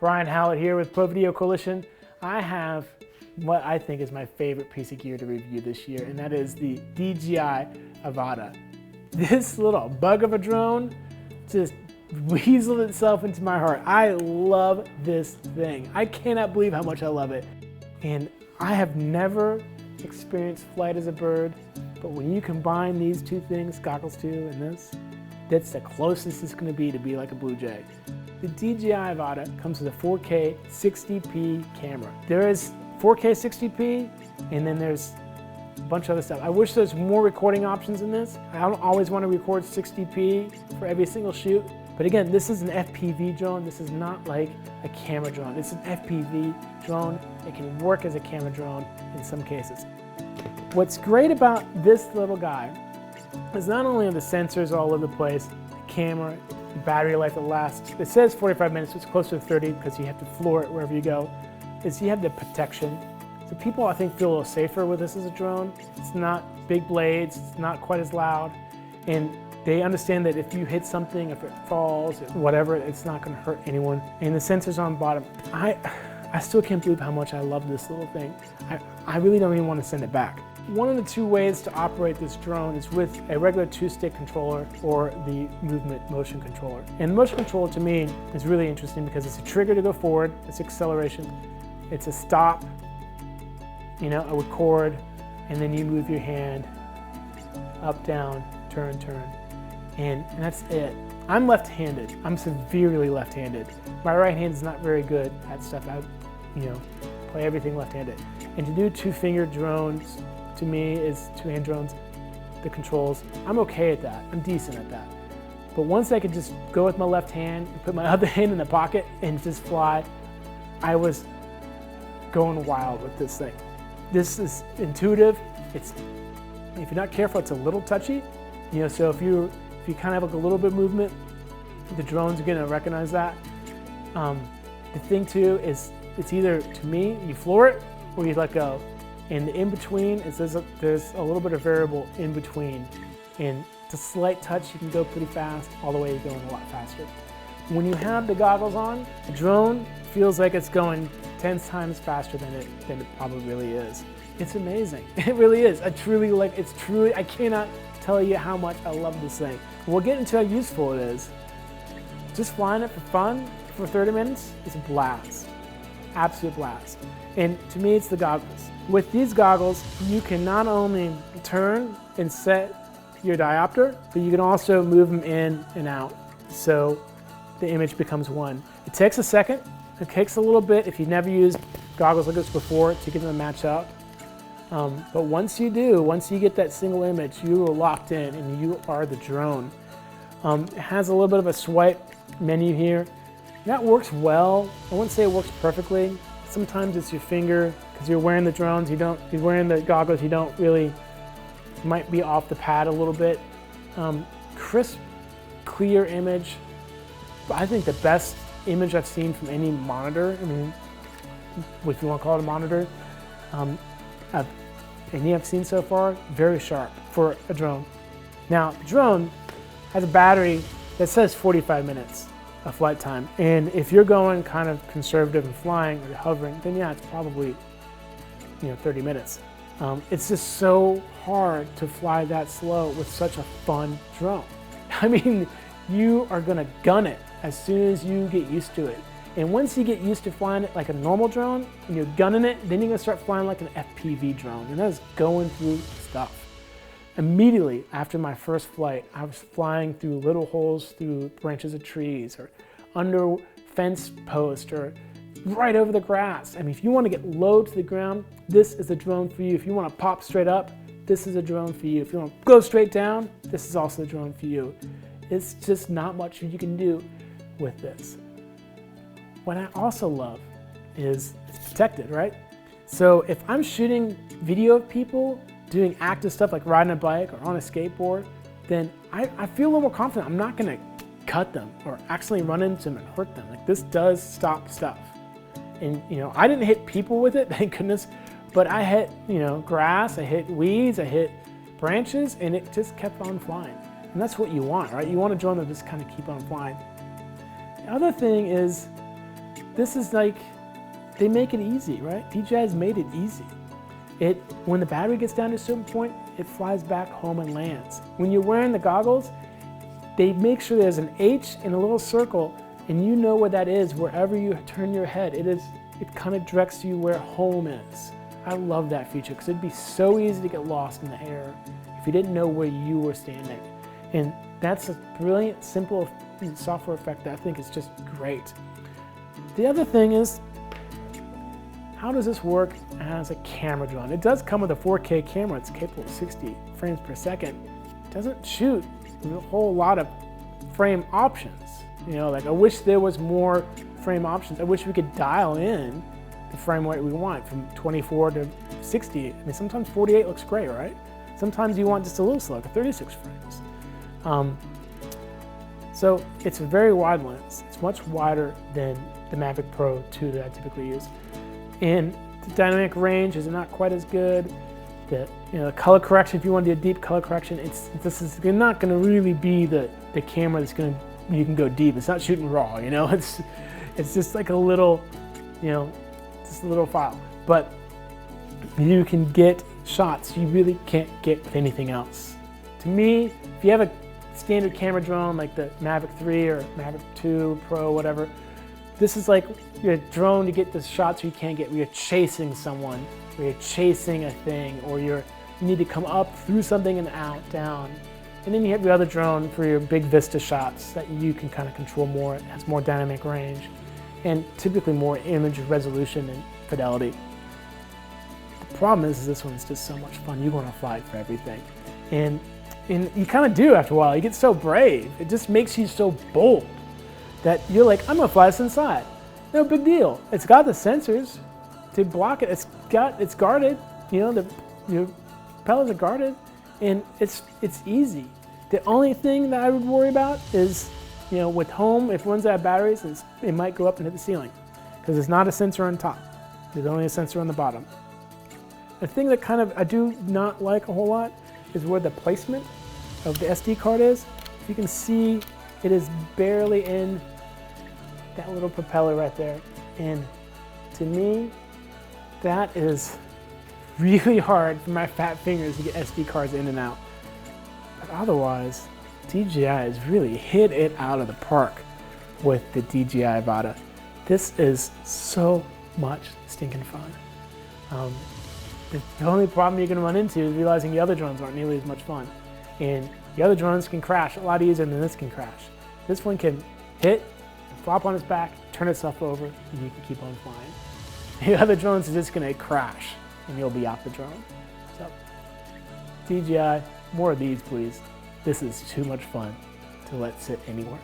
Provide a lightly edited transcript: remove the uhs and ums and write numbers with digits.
Brian Howlett here with ProVideo Coalition. I have what I think is my favorite piece of gear to review this year, and that is the DJI Avata. This little bug of a drone just weaseled itself into my heart. I love this thing. I cannot believe how much I love it. And I have never experienced flight as a bird, but when you combine these two things, goggles too, and this, that's the closest it's going to be like a Blue Jay. The DJI Avata comes with a 4K 60p camera. There is 4K 60p, and then there's a bunch of other stuff. I wish there's more recording options in this. I don't always want to record 60p for every single shoot. But again, this is an FPV drone. This is not like a camera drone. It's an FPV drone. It can work as a camera drone in some cases. What's great about this little guy is not only are the sensors all over the place, the camera, the battery life that lasts. It says 45 minutes, it's closer to 30 because you have to floor it wherever you go. Is you have the protection. So people, I think, feel a little safer with this as a drone. It's not big blades, it's not quite as loud. And they understand that if you hit something, if it falls, whatever, it's not going to hurt anyone. And the sensors on the bottom. I still can't believe how much I love this little thing. I really don't even want to send it back. One of the two ways to operate this drone is with a regular 2-stick controller or the movement motion controller. And the motion controller to me is really interesting because it's a trigger to go forward, it's acceleration, it's a stop, a record, and then you move your hand up, down, turn, and that's it. I'm left-handed. I'm severely left-handed. My right hand is not very good at stuff. I, play everything left-handed. And to do two-finger drones, to me, is two-hand drones, the controls. I'm okay at that. I'm decent at that. But once I could just go with my left hand and put my other hand in the pocket and just fly, I was going wild with this thing. This is intuitive. If you're not careful, it's a little touchy. So if you kind of have like a little bit of movement, the drone's gonna recognize that. The thing too is, it's either, to me, you floor it or you let go. And the in-between is there's a little bit of variable in between. And it's a slight touch, you can go pretty fast, all the way you're going a lot faster. When you have the goggles on, the drone feels like it's going 10 times faster than it probably really is. It's amazing. It really is. I cannot tell you how much I love this thing. We'll get into how useful it is. Just flying it for fun for 30 minutes is a blast. Absolute blast. And to me, it's the goggles. With these goggles, you can not only turn and set your diopter, but you can also move them in and out. So the image becomes one. It takes a second. It takes a little bit if you've never used goggles like this before to get them to match up. But once you do, once you get that single image, you are locked in and you are the drone. It has a little bit of a swipe menu here. That works well. I wouldn't say it works perfectly. Sometimes it's your finger, because you're wearing the drones, you're wearing the goggles, you might be off the pad a little bit. Crisp, clear image. I think the best image I've seen from any monitor, if you want to call it a monitor, any I've seen so far, very sharp for a drone. Now, the drone has a battery that says 45 minutes of flight time. And if you're going kind of conservative and flying or hovering, then yeah, it's probably 30 minutes. It's just so hard to fly that slow with such a fun drone. You are gonna gun it as soon as you get used to it. And once you get used to flying it like a normal drone, and you're gunning it, then you're gonna start flying like an FPV drone, and that is going through stuff. Immediately after my first flight, I was flying through little holes through branches of trees, or under fence posts, or right over the grass. If you want to get low to the ground, this is a drone for you. If you want to pop straight up, this is a drone for you. If you want to go straight down, this is also a drone for you. It's just not much you can do with this. What I also love is it's protected, right? So if I'm shooting video of people doing active stuff like riding a bike or on a skateboard, then I feel a little more confident. I'm not gonna cut them or accidentally run into them and hurt them. This does stop stuff. And I didn't hit people with it, thank goodness, but I hit grass, I hit weeds, I hit branches, and it just kept on flying. And that's what you want, right? You want a drone that just kind of keep on flying. The other thing is this is like, they make it easy, right? DJI's made it easy. When the battery gets down to a certain point, it flies back home and lands. When you're wearing the goggles, they make sure there's an H in a little circle, and you know where that is wherever you turn your head. It kind of directs you where home is. I love that feature because it'd be so easy to get lost in the air if you didn't know where you were standing. And that's a brilliant, simple software effect that I think is just great. The other thing is, how does this work as a camera drone? It does come with a 4K camera. It's capable of 60 frames per second. It doesn't shoot a whole lot of frame options. You know, like I wish there was more frame options. I wish we could dial in the frame rate we want from 24 to 60. I mean, sometimes 48 looks great, right? Sometimes you want just a little slow, like 36 frames. So it's a very wide lens. It's much wider than the Mavic Pro 2 that I typically use. And the dynamic range is not quite as good. The color correction, if you want to do a deep color correction, this is not going to really be the camera that's you can go deep. It's not shooting raw, you know. It's just like a little, just a little file. But you can get shots you really can't get with anything else. To me, if you have a standard camera drone like the Mavic 3 or Mavic 2 Pro, whatever, this is like your drone to get the shots you can't get where you're chasing someone, or you're chasing a thing, or you need to come up through something and out, down. And then you have your other drone for your big vista shots that you can kind of control more. It has more dynamic range and typically more image resolution and fidelity. The problem is this one's just so much fun. You want to fly for everything. And you kind of do after a while. You get so brave. It just makes you so bold that you're like, I'm gonna fly this inside. No big deal. It's got the sensors to block it. It's guarded. Your propellers are guarded, and it's easy. The only thing that I would worry about is, with home, if it runs out of batteries, it might go up and hit the ceiling because there's not a sensor on top. There's only a sensor on the bottom. The thing that I do not like a whole lot is where the placement of the SD card is. You can see it is barely in that little propeller right there. And to me, that is really hard for my fat fingers to get SD cards in and out. But otherwise, DJI has really hit it out of the park with the DJI Avata. This is so much stinking fun. The only problem you're going to run into is realizing the other drones aren't nearly as much fun. And the other drones can crash a lot easier than this can crash. This one can hit, flop on its back, turn itself over, and you can keep on flying. The other drones are just going to crash, and you'll be off the drone. So, DJI, more of these, please. This is too much fun to let sit anywhere.